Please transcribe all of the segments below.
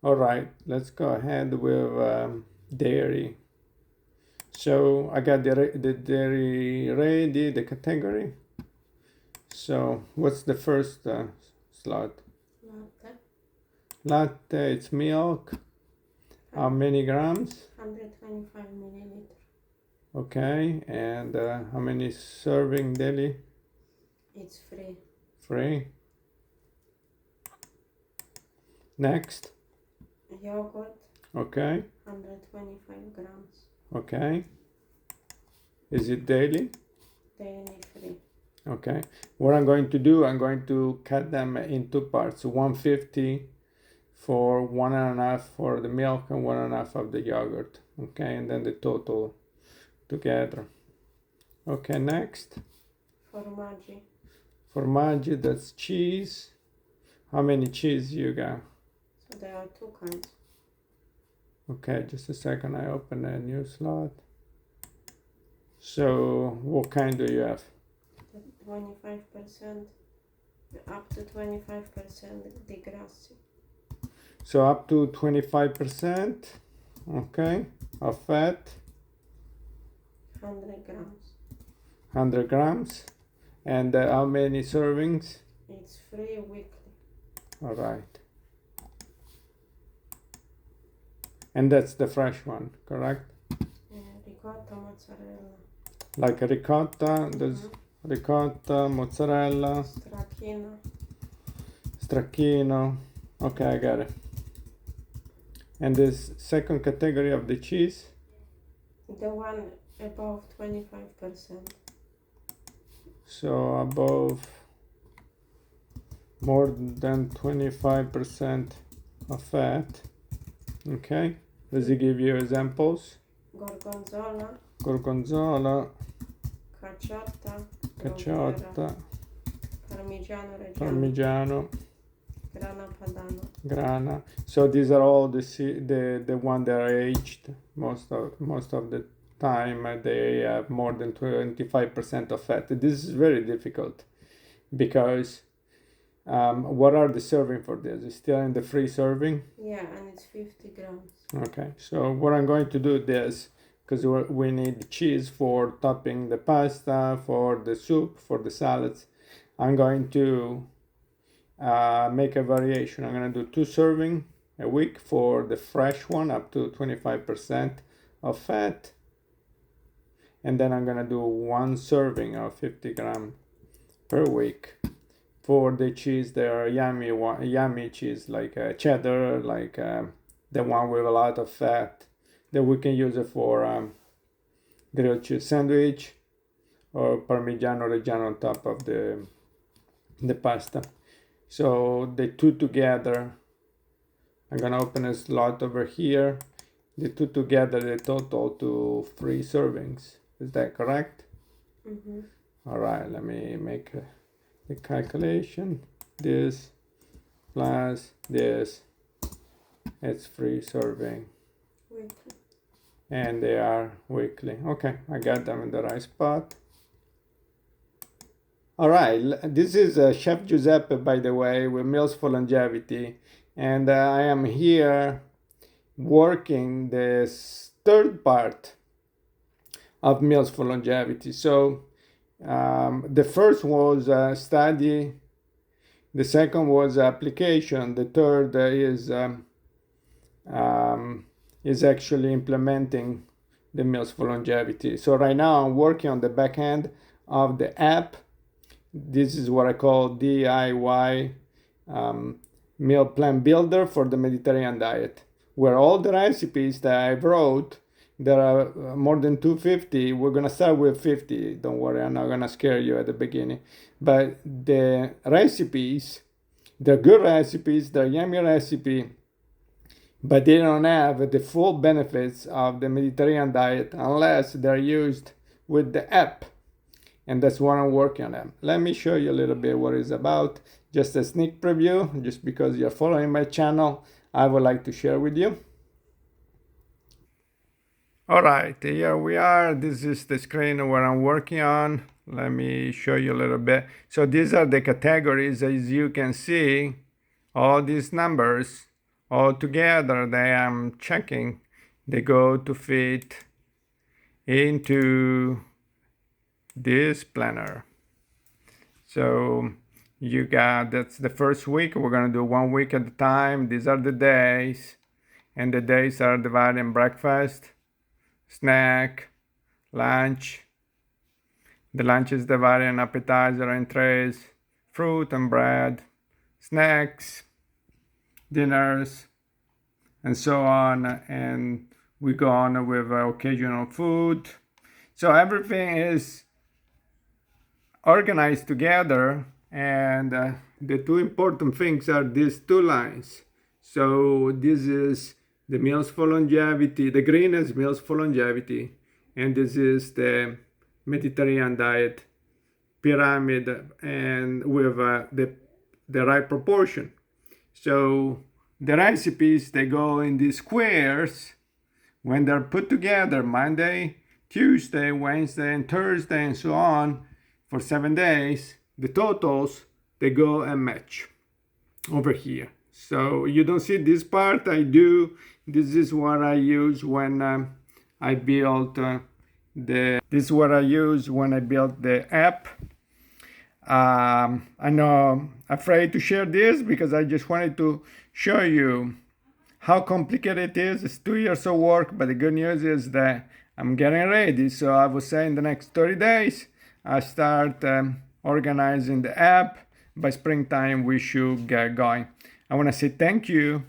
All right, let's go ahead with dairy. So I got the dairy ready, the category. So what's the first slot? Latte. Latte, it's milk. How many grams? 125 milliliter. Okay, and how many serving daily? It's free. Free. Next. Yogurt. Okay. 125 grams. Okay. Is it daily? Daily free. Okay. What I'm going to do, I'm going to cut them into parts. 150 for 1.5 for the milk and 1.5 of the yogurt. Okay, and then the total together. Okay, next. Formaggi. Formaggi, that's cheese. How many cheese you got? So there are two kinds. Okay, just a second. I open a new slot. So, what kind do you have? 25%, up to 25% di grassi. So, up to 25%, okay, of fat. 100 grams. 100 grams. And how many servings? It's free weekly. All right. And that's the fresh one, correct? Ricotta, mozzarella. Like a ricotta, there's ricotta, mozzarella, stracchino. Okay, I got it. And this second category of the cheese? The one above 25%. So above more than 25% of fat. Okay. Does it give you examples? Gorgonzola, caciotta, parmigiano, grana. So these are all the one that are aged. Most of the time they have more than 25% of fat. This is very difficult because what are the serving for this? It's still in the free serving? Yeah, and it's 50 grams. Okay, so what I'm going to do this, because we need cheese for topping the pasta, for the soup, for the salads. I'm going to make a variation. I'm going to do 2 serving a week for the fresh one, up to 25% of fat. And then I'm going to do 1 serving of 50 gram per week for the cheese. There are yummy cheese like cheddar, like the one with a lot of fat that we can use it for grilled cheese sandwich or Parmigiano Reggiano on top of the pasta. So the two together, I'm gonna open a slot over here. The two together, they total to 3 servings. Is that correct? Mm-hmm. All right, let me make the calculation. This plus this, it's 3 serving. Weekly. And they are weekly. Okay, I got them in the right spot. All right, this is Chef Giuseppe, by the way, with Meals for Longevity. And I am here working this third part of Meals for Longevity. So the first was study, the second was application, the third is actually implementing the Meals for Longevity. So right now I'm working on the back end of the app. This is what I call DIY meal plan builder for the Mediterranean diet, where all the recipes that I wrote, there are more than 250. We're gonna start with 50. Don't worry, I'm not gonna scare you at the beginning. But the recipes, they're good recipes, they're yummy recipe, but they don't have the full benefits of the Mediterranean diet unless they're used with the app. And that's what I'm working on. Let me show you a little bit what it's about. Just a sneak preview, just because you're following my channel, I would like to share with you. All right, here we are. This is the screen where I'm working on. Let me show you a little bit. So these are the categories. As you can see, all these numbers all together, they am checking, they go to fit into this planner. So you got, that's the first week. We're gonna do 1 week at a time. These are the days, and the days are divided in breakfast, snack, lunch. The lunch is divided in appetizer and trays, fruit and bread, snacks, dinners, and so on. And we go on with occasional food. So everything is organized together, and the two important things are these two lines. So this is the meals for longevity, the green is meals for longevity, and this is the Mediterranean diet pyramid, and with the right proportion. So the recipes, they go in these squares. When they're put together Monday, Tuesday, Wednesday, and Thursday, and so on, for 7 days, the totals, they go and match over here. So you don't see this part, I do. This is what I use when I built this is what I use when I built the app. I know I'm afraid to share this because I just wanted to show you how complicated it is. It's 2 years of work, but the good news is that I'm getting ready. So I would say in the next 30 days, I start organizing the app. By springtime, we should get going. I want to say thank you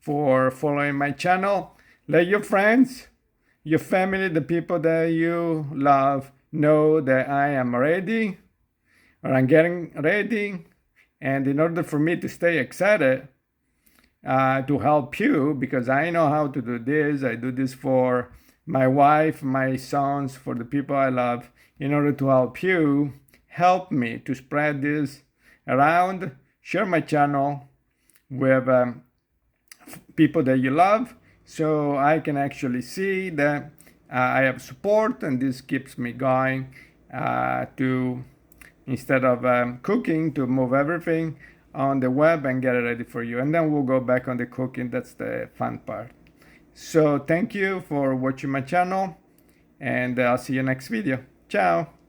for following my channel. Let your friends, your family, the people that you love know that I am ready, or I'm getting ready. And in order for me to stay excited, to help you, because I know how to do this. I do this for my wife, my sons, for the people I love. In order to help you, help me to spread this around. Share my channel with people that you love, so I can actually see that I have support, and this keeps me going to, instead of cooking, to move everything on the web and get it ready for you. And then we'll go back on the cooking. That's the fun part. So thank you for watching my channel, and I'll see you next video. Ciao.